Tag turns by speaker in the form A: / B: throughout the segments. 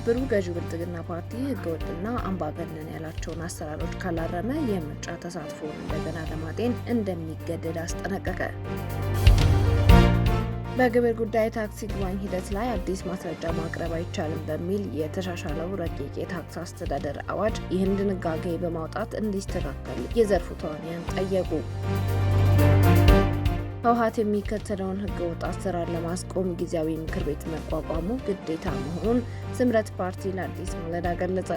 A: ትብብሩ ገዢው ብልጽግና ፓርቲ ህገወጥና አምባገነን ያላቸውን አሰራሮች ካላረመ የምርጫ ተሳትፎን እንደገና ለማጤን እንደሚገደድ አስጠነቀቀ። በግብር ጉዳይ ታክስ ይግባኝ ሂደት ላይ አዲስ ማስረጃ ማቅረብ አይቻልም በሚል የተሻሻለው ረቂቅ የታክስ አስተዳደር አዋጅ ይህን ድንጋጌ በማውጣት እንዲስተካከል የዘርፉ ተዋንያን ጠየቁ። ህወሓት የሚከተለውን ህገወጥ አሰራር ለማስቆም ጊዜያዊ ምክር ቤት መቋቋሙ ግዴታ መሆኑን ስምረት ፓርቲ ለአዲስ ማለዳ ገለጸ።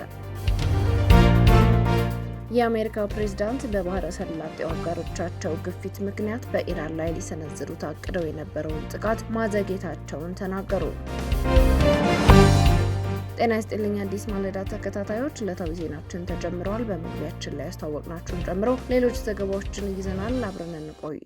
A: የአሜሪካው ፕሬዝዳንት በባህረ ሰላጤው አጋሮቻቸው ግፊት ምክንያት በኢራን ላይ ሊሰነዝሩት አቅደው የነበረውን ጥቃት ማዘግየታቸውን ተናገሩ። ጤና ይስጥልኝ አዲስ ማለዳ ተከታታዮች፣ ዕለታዊ ዜናችን ተጀምረዋል። በመግቢያችን ላይ ያስተዋወቅናችሁን ጨምሮ ሌሎች ዘገባዎችን ይዘናል። አብረን እንቆይ።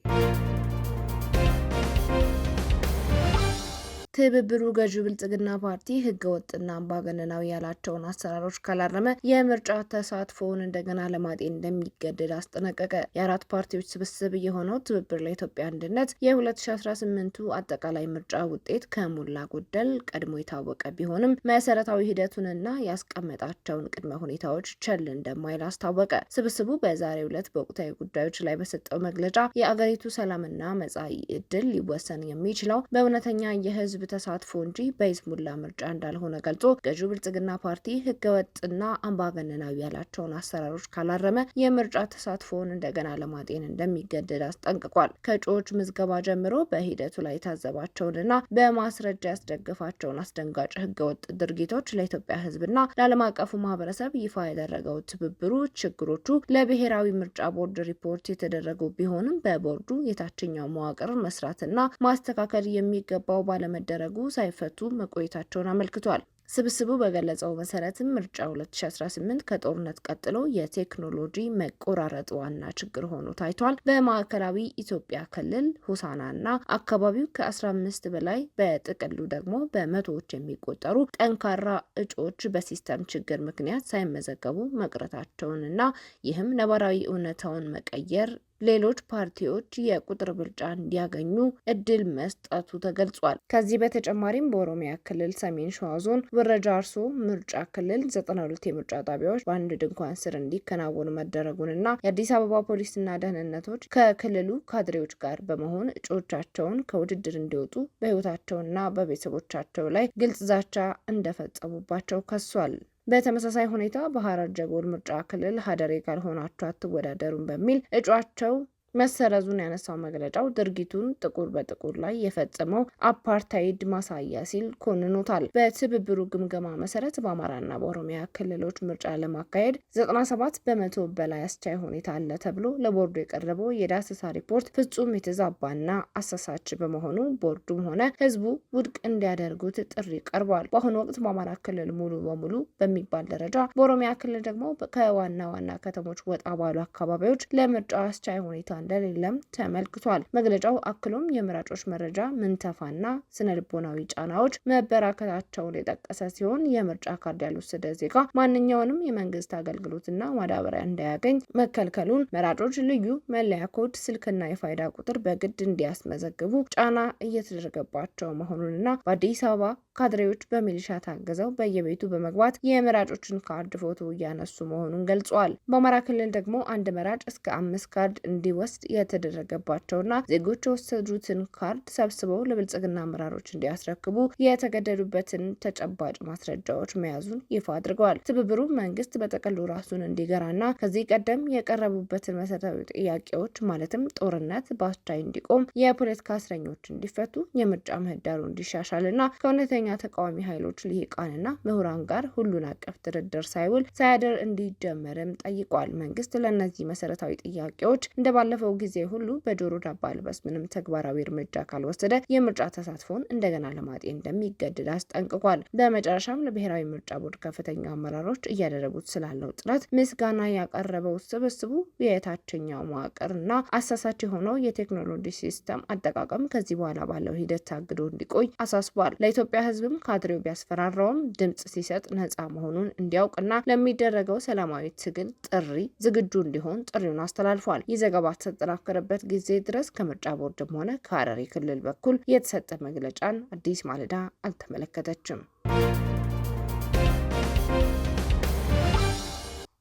A: ትብብሩ ገዢው ብልጽግና ፓርቲ ህገወጥና አምባገነናዊ ያላቸውን አሰራሮች ካላረመ የምርጫ ተሳትፎውን እንደገና ለማጤን እንደሚገደድ አስጠነቀቀ። የአራት ፓርቲዎች ስብስብ የሆነው ትብብር ለኢትዮጵያ አንድነት የ2018ቱ አጠቃላይ ምርጫ ውጤት ከሞላ ጎደል ቀድሞ የታወቀ ቢሆንም መሰረታዊ ሂደቱንና ያስቀመጣቸውን ቅድመ ሁኔታዎች ቸል እንደማይል አስታወቀ። ስብስቡ በዛሬው ዕለት በወቅታዊ ጉዳዮች ላይ በሰጠው መግለጫ የአገሪቱ ሰላምና መጻኢ ዕድል ሊወሰን የሚችለው በእውነተኛ የህዝብ ተሳትፎ እንጂ በይስሙላ ምርጫ እንዳልሆነ ገልጾ ገዢው ብልጽግና ፓርቲ ህገወጥና አምባገነናዊ ያላቸውን አሰራሮች ካላረመ የምርጫ ተሳትፎውን እንደገና ለማጤን እንደሚገደድ አስጠንቅቋል። ከእጩዎች ምዝገባ ጀምሮ በሂደቱ ላይ የታዘባቸውንና በማስረጃ ያስደገፋቸውን አስደንጋጭ ህገወጥ ድርጊቶች ለኢትዮጵያ ህዝብና ለዓለም አቀፉ ማህበረሰብ ይፋ ያደረገው ትብብሩ ችግሮቹ ለብሔራዊ ምርጫ ቦርድ ሪፖርት የተደረጉ ቢሆንም በቦርዱ የታችኛው መዋቅር መስራትና ማስተካከል የሚገባው ባለመደረጉ ሳይፈቱ መቆየታቸውን አመልክቷል። ስብስቡ በገለጸው መሰረትም ምርጫ 2018 ከጦርነት ቀጥሎ የቴክኖሎጂ መቆራረጥ ዋና ችግር ሆኖ ታይቷል። በማዕከላዊ ኢትዮጵያ ክልል ሆሳዕናና አካባቢው ከ15 በላይ በጥቅሉ ደግሞ በመቶዎች የሚቆጠሩ ጠንካራ እጩዎች በሲስተም ችግር ምክንያት ሳይመዘገቡ መቅረታቸውንና ይህም ነባራዊ እውነታውን መቀየር ሌሎች ፓርቲዎች የቁጥር ብልጫ እንዲያገኙ እድል መስጠቱ ተገልጿል። ከዚህ በተጨማሪም በኦሮሚያ ክልል ሰሜን ሸዋ ዞን ወረጃ አርሶ ምርጫ ክልል 92 የምርጫ ጣቢያዎች በአንድ ድንኳን ስር እንዲከናወኑ መደረጉንና የአዲስ አበባ ፖሊስና ደህንነቶች ከክልሉ ካድሬዎች ጋር በመሆን እጩዎቻቸውን ከውድድር እንዲወጡ በህይወታቸውና በቤተሰቦቻቸው ላይ ግልጽ ዛቻ እንደፈጸሙባቸው ከሷል። በተመሳሳይ ሁኔታ በሐረር ጀጎል ምርጫ ክልል ሀደሬ ካልሆናችሁ አትወዳደሩም በሚል እጩአቸው መሰረዙን ያነሳው መግለጫው ድርጊቱን ጥቁር በጥቁር ላይ የፈጸመው አፓርታይድ ማሳያ ሲል ኮንኖታል። በትብብሩ ግምገማ መሰረት በአማራና በኦሮሚያ ክልሎች ምርጫ ለማካሄድ 97 በመቶ በላይ አስቻይ ሁኔታ አለ ተብሎ ለቦርዱ የቀረበው የዳሰሳ ሪፖርት ፍጹም የተዛባና አሳሳች በመሆኑ ቦርዱም ሆነ ህዝቡ ውድቅ እንዲያደርጉት ጥሪ ቀርቧል። በአሁኑ ወቅት በአማራ ክልል ሙሉ በሙሉ በሚባል ደረጃ፣ በኦሮሚያ ክልል ደግሞ ከዋና ዋና ከተሞች ወጣ ባሉ አካባቢዎች ለምርጫ አስቻይ ሁኔታ እንደሌለም ተመልክቷል። መግለጫው አክሎም የመራጮች መረጃ ምንተፋና ስነ ልቦናዊ ጫናዎች መበራከታቸውን የጠቀሰ ሲሆን የምርጫ ካርድ ያልወሰደ ዜጋ ማንኛውንም የመንግስት አገልግሎትና ማዳበሪያ እንዳያገኝ መከልከሉን፣ መራጮች ልዩ መለያ ኮድ፣ ስልክና የፋይዳ ቁጥር በግድ እንዲያስመዘግቡ ጫና እየተደረገባቸው መሆኑንና በአዲስ አበባ ካድሬዎች በሚሊሻ ታግዘው በየቤቱ በመግባት የመራጮችን ካርድ ፎቶ እያነሱ መሆኑን ገልጿል። በአማራ ክልል ደግሞ አንድ መራጭ እስከ 5 ካርድ እንዲወስድ የተደረገባቸውና ዜጎች የወሰዱትን ካርድ ሰብስበው ለብልጽግና አመራሮች እንዲያስረክቡ የተገደዱበትን ተጨባጭ ማስረጃዎች መያዙን ይፋ አድርገዋል። ትብብሩ መንግስት በጠቅሉ ራሱን እንዲገራና ከዚህ ቀደም የቀረቡበትን መሰረታዊ ጥያቄዎች ማለትም ጦርነት በአስቻይ እንዲቆም፣ የፖለቲካ እስረኞች እንዲፈቱ፣ የምርጫ ምህዳሩ እንዲሻሻልና ከእውነተኛ ተቃዋሚ ኃይሎች ልሂቃንና ምሁራን ጋር ሁሉን አቀፍ ድርድር ሳይውል ሳያድር እንዲጀመርም ጠይቋል። መንግስት ለእነዚህ መሰረታዊ ጥያቄዎች እንደባለፈው ጊዜ ሁሉ በጆሮ ዳባ ልበስ ምንም ተግባራዊ እርምጃ ካልወሰደ የምርጫ ተሳትፎን እንደገና ለማጤን እንደሚገደድ አስጠንቅቋል። በመጨረሻም ለብሔራዊ ምርጫ ቦርድ ከፍተኛ አመራሮች እያደረጉት ስላለው ጥረት ምስጋና ያቀረበው ስብስቡ የታችኛው መዋቅርና አሳሳች የሆነው የቴክኖሎጂ ሲስተም አጠቃቀም ከዚህ በኋላ ባለው ሂደት ታግዶ እንዲቆይ አሳስቧል። ለኢትዮጵያ ህዝብም ካድሬው ቢያስፈራራውም ድምጽ ሲሰጥ ነጻ መሆኑን እንዲያውቅና ለሚደረገው ሰላማዊ ትግል ጥሪ ዝግጁ እንዲሆን ጥሪውን አስተላልፏል። ይህ ዘገባ ተጠናከረበት ጊዜ ድረስ ከምርጫ ቦርድም ሆነ ከሐረሪ ክልል በኩል የተሰጠ መግለጫን አዲስ ማለዳ አልተመለከተችም።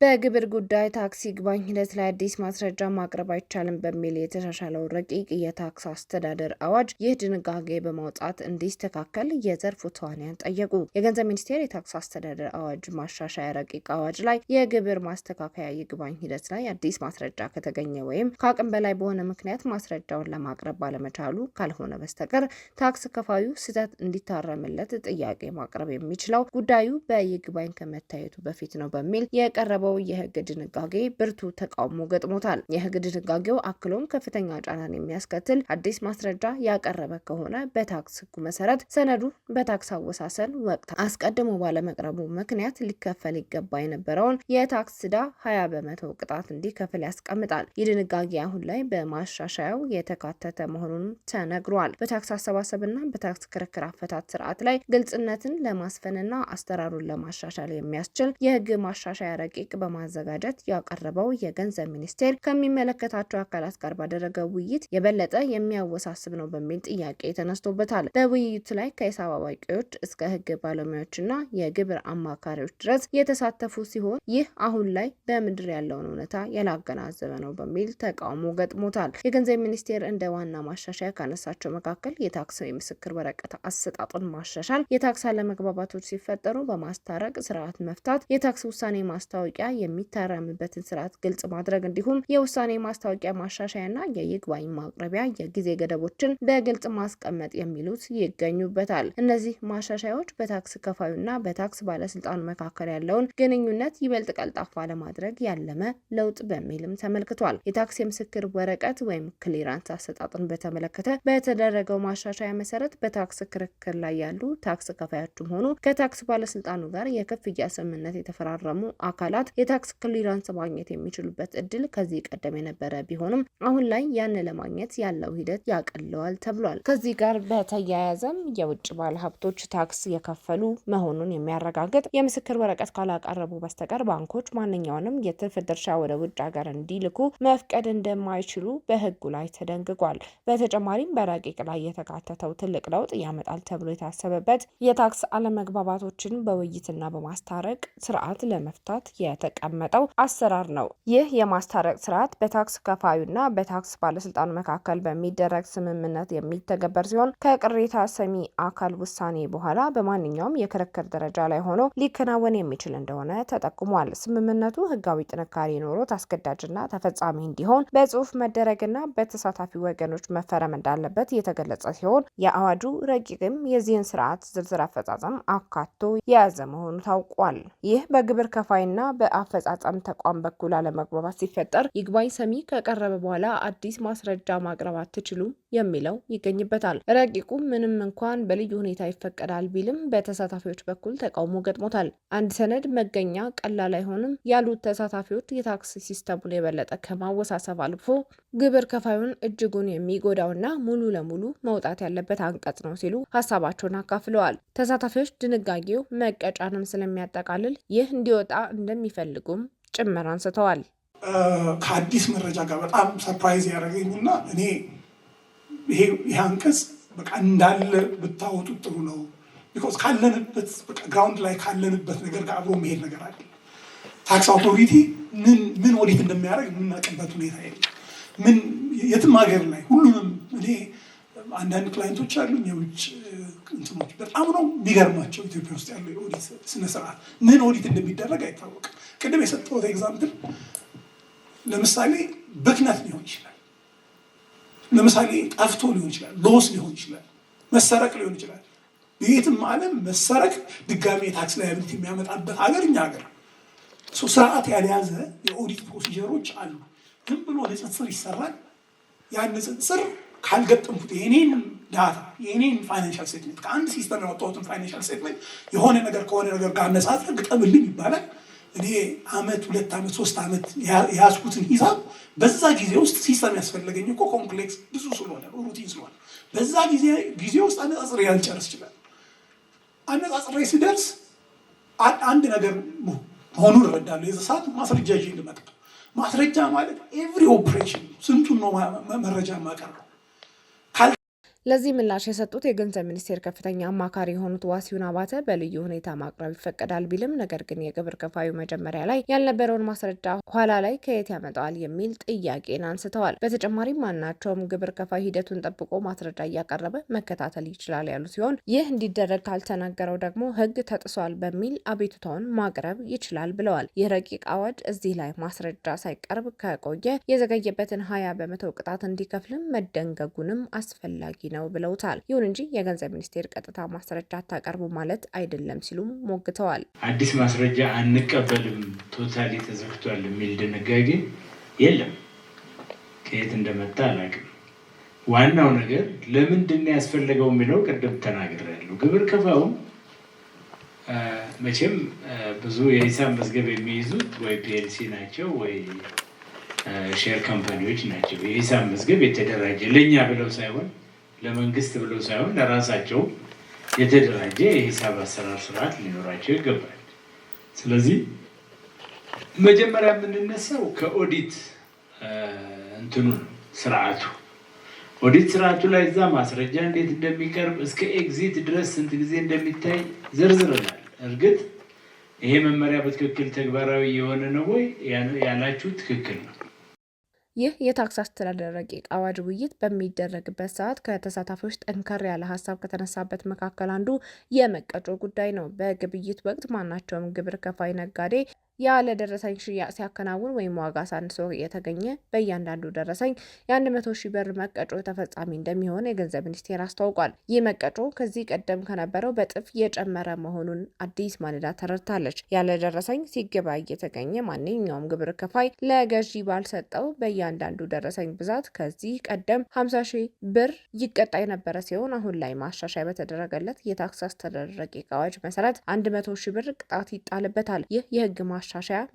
A: በግብር ጉዳይ ታክስ ይግባኝ ሂደት ላይ አዲስ ማስረጃ ማቅረብ አይቻልም በሚል የተሻሻለው ረቂቅ የታክስ አስተዳደር አዋጅ ይህ ድንጋጌ በማውጣት እንዲስተካከል የዘርፉ ተዋንያን ጠየቁ። የገንዘብ ሚኒስቴር የታክስ አስተዳደር አዋጅ ማሻሻያ ረቂቅ አዋጅ ላይ የግብር ማስተካከያ ይግባኝ ሂደት ላይ አዲስ ማስረጃ ከተገኘ ወይም ከአቅም በላይ በሆነ ምክንያት ማስረጃውን ለማቅረብ ባለመቻሉ ካልሆነ በስተቀር ታክስ ከፋዩ ስህተት እንዲታረምለት ጥያቄ ማቅረብ የሚችለው ጉዳዩ በይግባኝ ከመታየቱ በፊት ነው በሚል የቀረበው የህግ ድንጋጌ ብርቱ ተቃውሞ ገጥሞታል። የህግ ድንጋጌው አክሎም ከፍተኛ ጫናን የሚያስከትል አዲስ ማስረጃ ያቀረበ ከሆነ በታክስ ህጉ መሰረት ሰነዱ በታክስ አወሳሰን ወቅት አስቀድሞ ባለመቅረቡ ምክንያት ሊከፈል ይገባ የነበረውን የታክስ ዕዳ 20% ቅጣት እንዲከፍል ያስቀምጣል። ይህ ድንጋጌ አሁን ላይ በማሻሻያው የተካተተ መሆኑን ተነግሯል። በታክስ አሰባሰብና በታክስ ክርክር አፈታት ስርዓት ላይ ግልጽነትን ለማስፈንና አሰራሩን ለማሻሻል የሚያስችል የህግ ማሻሻያ ረቂቅ በማዘጋጀት ያቀረበው የገንዘብ ሚኒስቴር ከሚመለከታቸው አካላት ጋር ባደረገው ውይይት የበለጠ የሚያወሳስብ ነው በሚል ጥያቄ ተነስቶበታል። በውይይቱ ላይ ከሂሳብ አዋቂዎች እስከ ህግ ባለሙያዎችና የግብር አማካሪዎች ድረስ የተሳተፉ ሲሆን ይህ አሁን ላይ በምድር ያለውን እውነታ ያላገናዘበ ነው በሚል ተቃውሞ ገጥሞታል። የገንዘብ ሚኒስቴር እንደ ዋና ማሻሻያ ካነሳቸው መካከል የታክስ የምስክር ወረቀት አሰጣጡን ማሻሻል፣ የታክስ አለመግባባቶች ሲፈጠሩ በማስታረቅ ስርዓት መፍታት፣ የታክስ ውሳኔ ማስታወቂያ የሚታረምበትን ስርዓት ግልጽ ማድረግ እንዲሁም የውሳኔ ማስታወቂያ ማሻሻያና የይግባኝ ማቅረቢያ የጊዜ ገደቦችን በግልጽ ማስቀመጥ የሚሉት ይገኙበታል። እነዚህ ማሻሻያዎች በታክስ ከፋዩና በታክስ ባለስልጣኑ መካከል ያለውን ግንኙነት ይበልጥ ቀልጣፋ ለማድረግ ያለመ ለውጥ በሚልም ተመልክቷል። የታክስ የምስክር ወረቀት ወይም ክሊራንስ አሰጣጥን በተመለከተ በተደረገው ማሻሻያ መሰረት በታክስ ክርክር ላይ ያሉ ታክስ ከፋዮችም ሆኑ ከታክስ ባለስልጣኑ ጋር የክፍያ ስምምነት የተፈራረሙ አካላት የታክስ ክሊራንስ ማግኘት የሚችሉበት እድል ከዚህ ቀደም የነበረ ቢሆንም አሁን ላይ ያን ለማግኘት ያለው ሂደት ያቀለዋል ተብሏል። ከዚህ ጋር በተያያዘም የውጭ ባለሀብቶች ታክስ የከፈሉ መሆኑን የሚያረጋግጥ የምስክር ወረቀት ካላቀረቡ በስተቀር ባንኮች ማንኛውንም የትርፍ ድርሻ ወደ ውጭ ሀገር እንዲልኩ መፍቀድ እንደማይችሉ በህጉ ላይ ተደንግጓል። በተጨማሪም በረቂቅ ላይ የተካተተው ትልቅ ለውጥ ያመጣል ተብሎ የታሰበበት የታክስ አለመግባባቶችን በውይይትና በማስታረቅ ስርዓት ለመፍታት የተቀመጠው አሰራር ነው። ይህ የማስታረቅ ስርዓት በታክስ ከፋዩና በታክስ ባለስልጣኑ መካከል በሚደረግ ስምምነት የሚተገበር ሲሆን ከቅሬታ ሰሚ አካል ውሳኔ በኋላ በማንኛውም የክርክር ደረጃ ላይ ሆኖ ሊከናወን የሚችል እንደሆነ ተጠቁሟል። ስምምነቱ ህጋዊ ጥንካሬ ኖሮት አስገዳጅና ተፈጻሚ እንዲሆን በጽሁፍ መደረግና በተሳታፊ ወገኖች መፈረም እንዳለበት የተገለጸ ሲሆን የአዋጁ ረቂቅም የዚህን ስርዓት ዝርዝር አፈጻጸም አካቶ የያዘ መሆኑ ታውቋል። ይህ በግብር ከፋይና በአፈጻጸም ተቋም በኩል አለመግባባት ሲፈጠር ይግባኝ ሰሚ ከቀረበ በኋላ አዲስ ማስረጃ ማቅረብ አትችሉም የሚለው ይገኝበታል። ረቂቁ ምንም እንኳን በልዩ ሁኔታ ይፈቀዳል ቢልም በተሳታፊዎች በኩል ተቃውሞ ገጥሞታል። አንድ ሰነድ መገኛ ቀላል አይሆንም ያሉት ተሳታፊዎች የታክስ ሲስተሙን የበለጠ ከማወሳሰብ አልፎ ግብር ከፋዩን እጅጉን የሚጎዳውና ሙሉ ለሙሉ መውጣት ያለበት አንቀጽ ነው ሲሉ ሀሳባቸውን አካፍለዋል። ተሳታፊዎች ድንጋጌው መቀጫንም ስለሚያጠቃልል ይህ እንዲወጣ እንደሚፈልጉም ጭምር አንስተዋል።
B: ከአዲስ መረጃ ጋር በጣም ሰርፕራይዝ ያደረገኝና እኔ ይሄ አንቀጽ በቃ እንዳለ ብታወጡት ጥሩ ነው። ቢኮዝ ካለንበት በቃ ግራውንድ ላይ ካለንበት ነገር ጋር አብሮ መሄድ ነገር አለ። ታክስ አውቶሪቲ ምን ኦዲት እንደሚያደርግ የምናውቅበት ሁኔታ የለም። ምን የትም ሀገር ላይ ሁሉንም እኔ አንዳንድ ክላይንቶች አሉኝ የውጭ እንትኖች በጣም ነው የሚገርማቸው። ኢትዮጵያ ውስጥ ያለው የኦዲት ስነስርዓት ምን ኦዲት እንደሚደረግ አይታወቅም። ቅድም የሰጠሁት ኤግዛምፕል ለምሳሌ ብክነት ሊሆን ይችላል፣ ለምሳሌ ጠፍቶ ሊሆን ይችላል፣ ሎስ ሊሆን ይችላል፣ መሰረቅ ሊሆን ይችላል። በየትም ዓለም መሰረቅ ድጋሚ የታክስ ላያቢሊቲ የሚያመጣበት ሀገር እኛ ሀገር ስርዓት ያልያዘ የኦዲት ፕሮሲጀሮች አሉ። ግን ብሎ ንጽጽር ይሰራል። ያን ንጽጽር ካልገጠምኩት የኔን ዳታ የኔን ፋይናንሻል ስቴትመንት ከአንድ ሲስተም ያወጣሁትን ፋይናንሻል ስቴትመንት የሆነ ነገር ከሆነ ነገር ጋር አነጻጽር ግጠምልኝ ይባላል። እኔ አመት 2 አመት 3 አመት ያዝኩትን ሂሳብ በዛ ጊዜ ውስጥ ሲስተም ያስፈልገኝ እኮ ኮምፕሌክስ ብዙ ስለሆነ ሩቲን ስለሆነ በዛ ጊዜ ውስጥ አነጻጽሬ ያልጨርስ ይችላል። አነጻጽሬ ሲደርስ አንድ ነገር መሆኑን እረዳለሁ። የዛ ሰዓት ማስረጃ ይዤ ልመጣ። ማስረጃ ማለት ኤቭሪ ኦፕሬሽን ስንቱን ነው መረጃ ማቀርበው።
A: ለዚህ ምላሽ የሰጡት የገንዘብ ሚኒስቴር ከፍተኛ አማካሪ የሆኑት ዋሲሁን አባተ በልዩ ሁኔታ ማቅረብ ይፈቀዳል ቢልም ነገር ግን የግብር ከፋዩ መጀመሪያ ላይ ያልነበረውን ማስረጃ ኋላ ላይ ከየት ያመጣዋል የሚል ጥያቄን አንስተዋል። በተጨማሪም ማናቸውም ግብር ከፋይ ሂደቱን ጠብቆ ማስረጃ እያቀረበ መከታተል ይችላል ያሉ ሲሆን ይህ እንዲደረግ ካልተናገረው ደግሞ ሕግ ተጥሷል በሚል አቤቱታውን ማቅረብ ይችላል ብለዋል። ይህ ረቂቅ አዋጅ እዚህ ላይ ማስረጃ ሳይቀርብ ከቆየ የዘገየበትን 20% ቅጣት እንዲከፍልም መደንገጉንም አስፈላጊ ነው ብለውታል። ይሁን እንጂ የገንዘብ ሚኒስቴር ቀጥታ ማስረጃ አታቀርቡ ማለት አይደለም ሲሉም ሞግተዋል።
C: አዲስ ማስረጃ አንቀበልም ቶታሊ ተዘግቷል የሚል ድንጋጌ የለም። ከየት እንደመጣ አላውቅም። ዋናው ነገር ለምንድን ነው ያስፈለገው የሚለው ቅድም ተናግሬያለሁ። ግብር ከፋው መቼም ብዙ የሂሳብ መዝገብ የሚይዙት ወይ ፒኤልሲ ናቸው ወይ ሼር ካምፓኒዎች ናቸው። የሂሳብ መዝገብ የተደራጀ ለእኛ ብለው ሳይሆን ለመንግስት ብለው ሳይሆን ለራሳቸው የተደራጀ የሂሳብ አሰራር ስርዓት ሊኖራቸው ይገባል። ስለዚህ መጀመሪያ የምንነሳው ከኦዲት እንትኑ ነው። ስርዓቱ ኦዲት ስርዓቱ ላይ እዛ ማስረጃ እንዴት እንደሚቀርብ እስከ ኤግዚት ድረስ ስንት ጊዜ እንደሚታይ ዘርዝረናል። እርግጥ ይሄ መመሪያ በትክክል ተግባራዊ የሆነ ነው ወይ ያላችሁ ትክክል ነው።
A: ይህ የታክስ አስተዳደር ረቂቅ አዋጅ ውይይት በሚደረግበት ሰዓት ከተሳታፊዎች ጠንከር ያለ ሀሳብ ከተነሳበት መካከል አንዱ የመቀጮ ጉዳይ ነው። በግብይት ወቅት ማናቸውም ግብር ከፋይ ነጋዴ ያለ ደረሰኝ ሽያጭ ሲያከናውን ወይም ዋጋ ሳንሶ የተገኘ በእያንዳንዱ ደረሰኝ የ100,000 ብር መቀጮ ተፈጻሚ እንደሚሆን የገንዘብ ሚኒስቴር አስታውቋል። ይህ መቀጮ ከዚህ ቀደም ከነበረው በጥፍ የጨመረ መሆኑን አዲስ ማለዳ ተረድታለች። ያለ ደረሰኝ ሲገበያይ የተገኘ ማንኛውም ግብር ከፋይ ለገዢ ባልሰጠው በእያንዳንዱ ደረሰኝ ብዛት ከዚህ ቀደም 50,000 ብር ይቀጣ የነበረ ሲሆን አሁን ላይ ማሻሻያ በተደረገለት የታክስ አስተዳደር ረቂቅ አዋጅ መሰረት 100,000 ብር ቅጣት ይጣልበታል። ይህ የህግ ማሻሻያ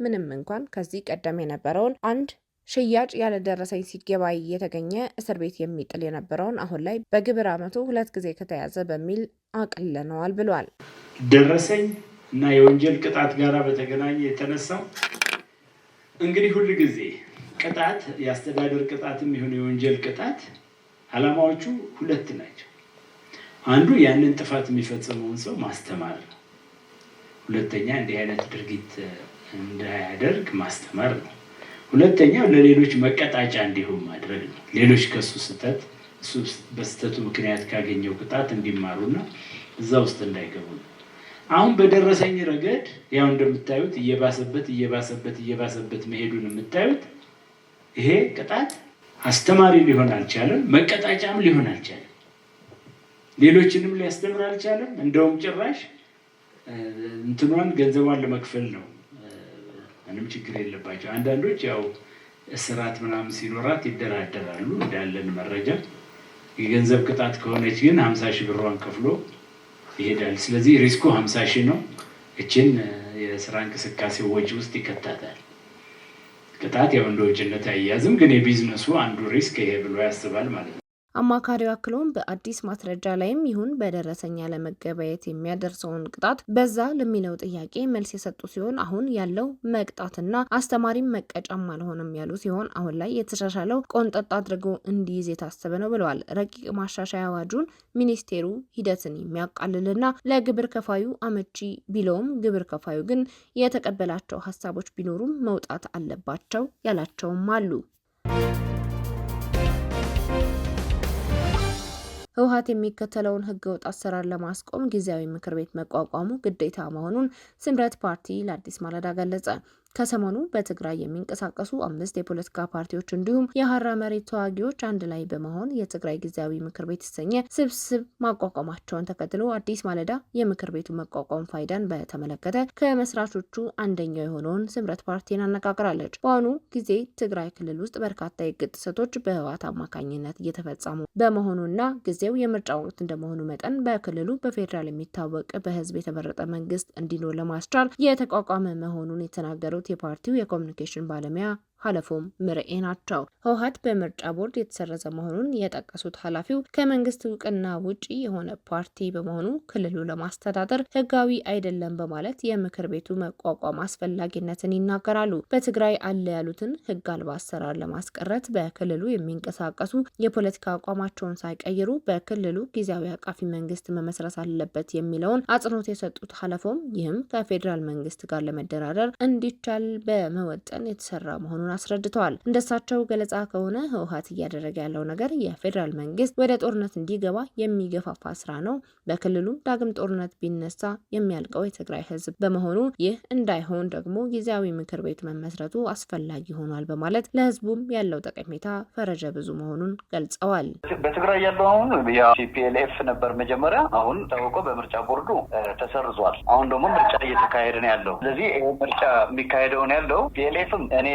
A: ምንም እንኳን ከዚህ ቀደም የነበረውን አንድ ሽያጭ ያለ ደረሰኝ ሲገበያይ የተገኘ እስር ቤት የሚጥል የነበረውን አሁን ላይ በግብር ዓመቱ 2 ጊዜ ከተያዘ በሚል አቅልለነዋል ብሏል።
C: ደረሰኝ እና የወንጀል ቅጣት ጋር በተገናኘ የተነሳው እንግዲህ ሁሉ ጊዜ ቅጣት የአስተዳደር ቅጣትም ይሁን የወንጀል ቅጣት ዓላማዎቹ ሁለት ናቸው። አንዱ ያንን ጥፋት የሚፈጽመውን ሰው ማስተማር ነው። ሁለተኛ እንዲህ አይነት ድርጊት እንዳያደርግ ማስተማር ነው። ሁለተኛው ለሌሎች መቀጣጫ እንዲሆን ማድረግ ነው። ሌሎች ከሱ ስህተት እሱ በስህተቱ ምክንያት ካገኘው ቅጣት እንዲማሩና እዛ ውስጥ እንዳይገቡ ነው። አሁን በደረሰኝ ረገድ ያው እንደምታዩት እየባሰበት መሄዱን የምታዩት ይሄ ቅጣት አስተማሪ ሊሆን አልቻለም፣ መቀጣጫም ሊሆን አልቻለም፣ ሌሎችንም ሊያስተምር አልቻለም። እንደውም ጭራሽ እንትኗን ገንዘቧን ለመክፈል ነው። ምንም ችግር የለባቸው። አንዳንዶች ያው እስራት ምናምን ሲኖራት ይደራደራሉ እንዳለን መረጃ። የገንዘብ ቅጣት ከሆነች ግን 50,000 ብሯን ከፍሎ ይሄዳል። ስለዚህ ሪስኩ 50,000 ነው። እችን የስራ እንቅስቃሴ ወጪ ውስጥ ይከታታል። ቅጣት ያው እንደ ወጪነት አያያዝም፣ ግን የቢዝነሱ አንዱ ሪስክ ይሄ ብሎ ያስባል ማለት ነው።
A: አማካሪው አክሎም በአዲስ ማስረጃ ላይም ይሁን በደረሰኛ ለመገበያየት የሚያደርሰውን ቅጣት በዛ ለሚለው ጥያቄ መልስ የሰጡ ሲሆን አሁን ያለው መቅጣትና አስተማሪም መቀጫም አልሆነም ያሉ ሲሆን አሁን ላይ የተሻሻለው ቆንጠጥ አድርጎ እንዲይዝ የታሰበ ነው ብለዋል። ረቂቅ ማሻሻያ አዋጁን ሚኒስቴሩ ሂደትን የሚያቃልልና ለግብር ከፋዩ አመቺ ቢለውም ግብር ከፋዩ ግን የተቀበላቸው ሀሳቦች ቢኖሩም መውጣት አለባቸው ያላቸውም አሉ። ህወሓት የሚከተለውን ህገወጥ አሰራር ለማስቆም ጊዜያዊ ምክር ቤት መቋቋሙ ግዴታ መሆኑን ስምረት ፓርቲ ለአዲስ ማለዳ ገለጸ። ከሰሞኑ በትግራይ የሚንቀሳቀሱ 5 የፖለቲካ ፓርቲዎች እንዲሁም የሀራ መሬት ተዋጊዎች አንድ ላይ በመሆን የትግራይ ጊዜያዊ ምክር ቤት የተሰኘ ስብስብ ማቋቋማቸውን ተከትሎ አዲስ ማለዳ የምክር ቤቱ መቋቋም ፋይዳን በተመለከተ ከመስራቾቹ አንደኛው የሆነውን ስምረት ፓርቲን አነጋግራለች። በአሁኑ ጊዜ ትግራይ ክልል ውስጥ በርካታ የህግ ጥሰቶች በህወሓት አማካኝነት እየተፈጸሙ በመሆኑና ጊዜው የምርጫ ወቅት እንደመሆኑ መጠን በክልሉ በፌዴራል የሚታወቅ በህዝብ የተመረጠ መንግስት እንዲኖር ለማስቻል የተቋቋመ መሆኑን የተናገሩት የፓርቲው የኮሚኒኬሽን ባለሙያ ሀለፎም ምርኤ ናቸው። ህወሓት በምርጫ ቦርድ የተሰረዘ መሆኑን የጠቀሱት ኃላፊው ከመንግስት እውቅና ውጪ የሆነ ፓርቲ በመሆኑ ክልሉ ለማስተዳደር ህጋዊ አይደለም በማለት የምክር ቤቱ መቋቋም አስፈላጊነትን ይናገራሉ። በትግራይ አለ ያሉትን ህግ አልባ አሰራር ለማስቀረት በክልሉ የሚንቀሳቀሱ የፖለቲካ አቋማቸውን ሳይቀይሩ በክልሉ ጊዜያዊ አቃፊ መንግስት መመስረት አለበት የሚለውን አጽንኦት የሰጡት ኃላፊውም ይህም ከፌዴራል መንግስት ጋር ለመደራደር እንዲቻል በመወጠን የተሰራ መሆኑን አስረድተዋል። እንደሳቸው ገለጻ ከሆነ ህወሓት እያደረገ ያለው ነገር የፌዴራል መንግስት ወደ ጦርነት እንዲገባ የሚገፋፋ ስራ ነው። በክልሉም ዳግም ጦርነት ቢነሳ የሚያልቀው የትግራይ ህዝብ በመሆኑ ይህ እንዳይሆን ደግሞ ጊዜያዊ ምክር ቤት መመስረቱ አስፈላጊ ሆኗል በማለት ለህዝቡም ያለው ጠቀሜታ ፈረጀ ብዙ መሆኑን ገልጸዋል።
D: በትግራይ ያለው አሁን ቲፒኤልኤፍ ነበር መጀመሪያ፣ አሁን ታውቆ በምርጫ ቦርዱ ተሰርዟል። አሁን ደግሞ ምርጫ እየተካሄደ ነው ያለው። ስለዚህ ይሄ ምርጫ የሚካሄደው ነው ያለው ቲፒኤልኤፍም እኔ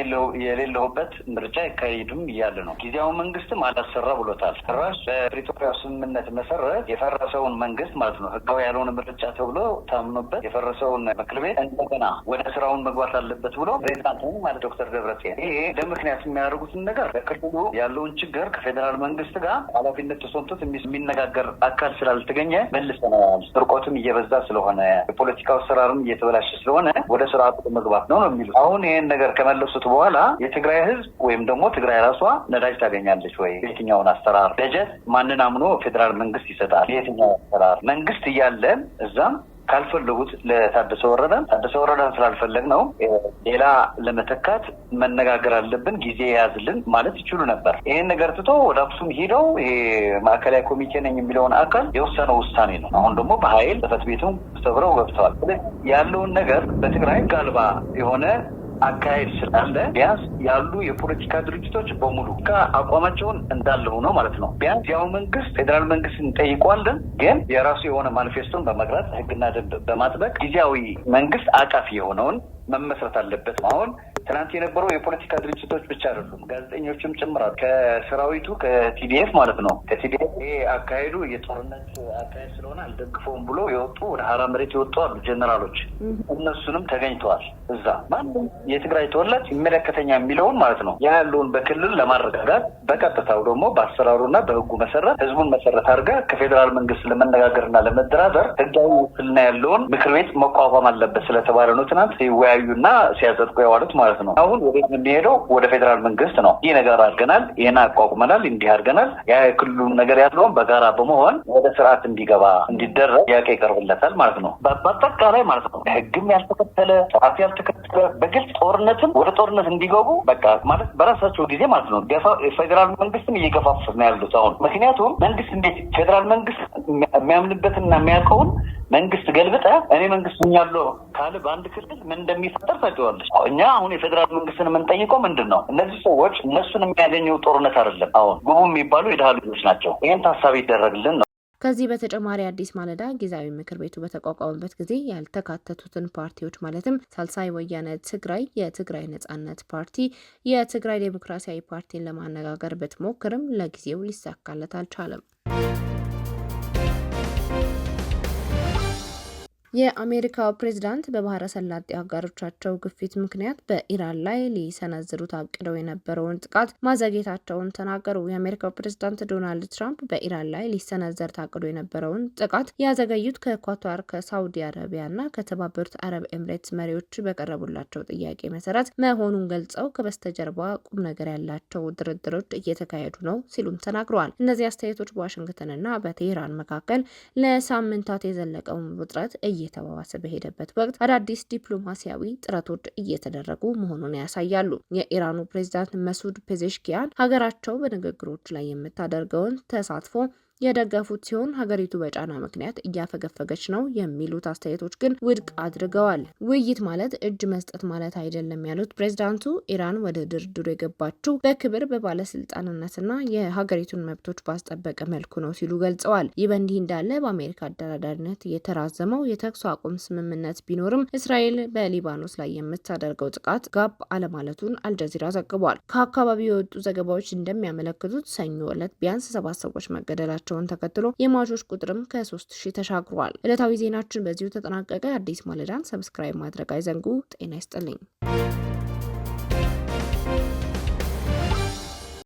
D: የሌለሁበት ምርጫ ይካሄድም እያለ ነው። ጊዜያዊ መንግስትም አላሰራ ብሎታል። ራስ በፕሪቶሪያ ስምምነት መሰረት የፈረሰውን መንግስት ማለት ነው ህጋዊ ያልሆነ ምርጫ ተብሎ ታምኖበት የፈረሰውን ምክር ቤት እንደገና ወደ ስራውን መግባት አለበት ብሎ ፕሬዚዳንት ማለት ዶክተር ደብረጽዮን ይሄ ለምክንያት የሚያደርጉትን ነገር በክልሉ ያለውን ችግር ከፌዴራል መንግስት ጋር ኃላፊነት ተሰጥቶት የሚነጋገር አካል ስላልተገኘ መልሰናል። ስርቆትም እየበዛ ስለሆነ የፖለቲካው አሰራርም እየተበላሸ ስለሆነ ወደ ስርዓቱ መግባት ነው የሚሉት። አሁን ይሄን ነገር ከመለሱት በኋላ የትግራይ ህዝብ ወይም ደግሞ ትግራይ ራሷ ነዳጅ ታገኛለች ወይ? የትኛውን አሰራር በጀት ማንን አምኖ ፌዴራል መንግስት ይሰጣል? የትኛው አሰራር መንግስት እያለን እዛም ካልፈለጉት ለታደሰ ወረደን ስላልፈለግ ነው ሌላ ለመተካት መነጋገር አለብን፣ ጊዜ ያዝልን ማለት ይችሉ ነበር። ይሄን ነገር ትቶ ወደ አክሱም ሄደው ይሄ ማዕከላዊ ኮሚቴ ነኝ የሚለውን አካል የወሰነው ውሳኔ ነው። አሁን ደግሞ በኃይል ጽሕፈት ቤቱን ሰብረው ገብተዋል። ያለውን ነገር በትግራይ ጋልባ የሆነ አካሄድ ስላለ ቢያንስ ያሉ የፖለቲካ ድርጅቶች በሙሉ አቋማቸውን እንዳለ ሆነው ማለት ነው። ቢያንስ ያው መንግስት ፌዴራል መንግስት እንጠይቀዋለን፣ ግን የራሱ የሆነ ማኒፌስቶን በመቅረጽ ህግና ደንብ በማጥበቅ ጊዜያዊ መንግስት አቃፊ የሆነውን መመስረት አለበት። አሁን ትናንት የነበረው የፖለቲካ ድርጅቶች ብቻ አይደሉም፣ ጋዜጠኞችም ጭምራል። ከሰራዊቱ ከቲዲኤፍ ማለት ነው። ከቲዲኤፍ ይሄ አካሄዱ የጦርነት አካሄድ ስለሆነ አልደግፈውም ብሎ የወጡ ወደ ሀራ መሬት የወጡ አሉ ጀነራሎች። እነሱንም ተገኝተዋል እዛ። ማንም የትግራይ ተወላጅ ይመለከተኛ የሚለውን ማለት ነው ያለውን በክልል ለማረጋጋት በቀጥታው ደግሞ በአሰራሩና በህጉ መሰረት ህዝቡን መሰረት አድርጋ ከፌዴራል መንግስት ለመነጋገርና ለመደራደር ህጋዊ ውክልና ያለውን ምክር ቤት መቋቋም አለበት ስለተባለ ነው ትናንት ሲወያዩና ሲያጸድቁ የዋሉት ማለት ነው። አሁን ወደ የሚሄደው ወደ ፌዴራል መንግስት ነው። ይህ ነገር አድርገናል፣ ይህን አቋቁመናል፣ እንዲህ አድርገናል፣ የክልሉ ነገር ያለውን በጋራ በመሆን ወደ ስርዓት እንዲገባ እንዲደረግ ጥያቄ ይቀርብለታል ማለት ነው። በአጠቃላይ ማለት ነው ህግም ያልተከተለ ስርዓት ያልተከተለ በግልጽ ጦርነትም ወደ ጦርነት እንዲገቡ በቃ ማለት በራሳቸው ጊዜ ማለት ነው ፌዴራል መንግስትም እየገፋፉ ነው ያሉት አሁን። ምክንያቱም መንግስት እንዴት ፌዴራል መንግስት የሚያምንበትና የሚያውቀውን መንግስት ገልብጠ እኔ መንግስት ሆኛለሁ ካለ በአንድ ክልል ምን እንደሚፈጠር ታውቂዋለሽ። እኛ አሁን የፌዴራል መንግስትን የምንጠይቀው ምንድን ነው? እነዚህ ሰዎች እነሱን የሚያገኘው ጦርነት አይደለም። አሁን ጉቡ የሚባሉ የድሃ ልጆች ናቸው። ይህን ታሳቢ ይደረግልን ነው።
A: ከዚህ በተጨማሪ አዲስ ማለዳ ጊዜያዊ ምክር ቤቱ በተቋቋመበት ጊዜ ያልተካተቱትን ፓርቲዎች ማለትም ሳልሳይ ወያነ ትግራይ፣ የትግራይ ነጻነት ፓርቲ፣ የትግራይ ዴሞክራሲያዊ ፓርቲን ለማነጋገር ብትሞክርም ለጊዜው ሊሳካለት አልቻለም። የአሜሪካው ፕሬዝዳንት በባህረ ሰላጤ አጋሮቻቸው ግፊት ምክንያት በኢራን ላይ ሊሰነዝሩት አቅደው የነበረውን ጥቃት ማዘግየታቸውን ተናገሩ። የአሜሪካው ፕሬዝዳንት ዶናልድ ትራምፕ በኢራን ላይ ሊሰነዘር ታቅዶ የነበረውን ጥቃት ያዘገዩት ከኳታር፣ ከሳውዲ አረቢያና ከተባበሩት አረብ ኤምሬትስ መሪዎች በቀረቡላቸው ጥያቄ መሰረት መሆኑን ገልጸው ከበስተጀርባ ቁም ነገር ያላቸው ድርድሮች እየተካሄዱ ነው ሲሉም ተናግረዋል። እነዚህ አስተያየቶች በዋሽንግተንና በቴህራን መካከል ለሳምንታት የዘለቀውን ውጥረት እየተባባሰ በሄደበት ወቅት አዳዲስ ዲፕሎማሲያዊ ጥረቶች እየተደረጉ መሆኑን ያሳያሉ። የኢራኑ ፕሬዝዳንት መሱድ ፔዜሽኪያን ሀገራቸው በንግግሮች ላይ የምታደርገውን ተሳትፎ የደገፉት ሲሆን ሀገሪቱ በጫና ምክንያት እያፈገፈገች ነው የሚሉት አስተያየቶች ግን ውድቅ አድርገዋል። ውይይት ማለት እጅ መስጠት ማለት አይደለም ያሉት ፕሬዝዳንቱ ኢራን ወደ ድርድሩ የገባችው በክብር በባለስልጣንነትና የሀገሪቱን መብቶች ባስጠበቀ መልኩ ነው ሲሉ ገልጸዋል። ይህ በእንዲህ እንዳለ በአሜሪካ አደራዳሪነት የተራዘመው የተኩስ አቁም ስምምነት ቢኖርም እስራኤል በሊባኖስ ላይ የምታደርገው ጥቃት ጋብ አለማለቱን አልጀዚራ ዘግቧል። ከአካባቢው የወጡ ዘገባዎች እንደሚያመለክቱት ሰኞ ዕለት ቢያንስ 7 ሰዎች መገደላቸው ተከትሎ የሟቾች ቁጥርም ከ3000 ተሻግሯል። ዕለታዊ ዜናችን በዚሁ ተጠናቀቀ። አዲስ ማለዳን ሰብስክራይብ ማድረግ አይዘንጉ። ጤና ይስጥልኝ።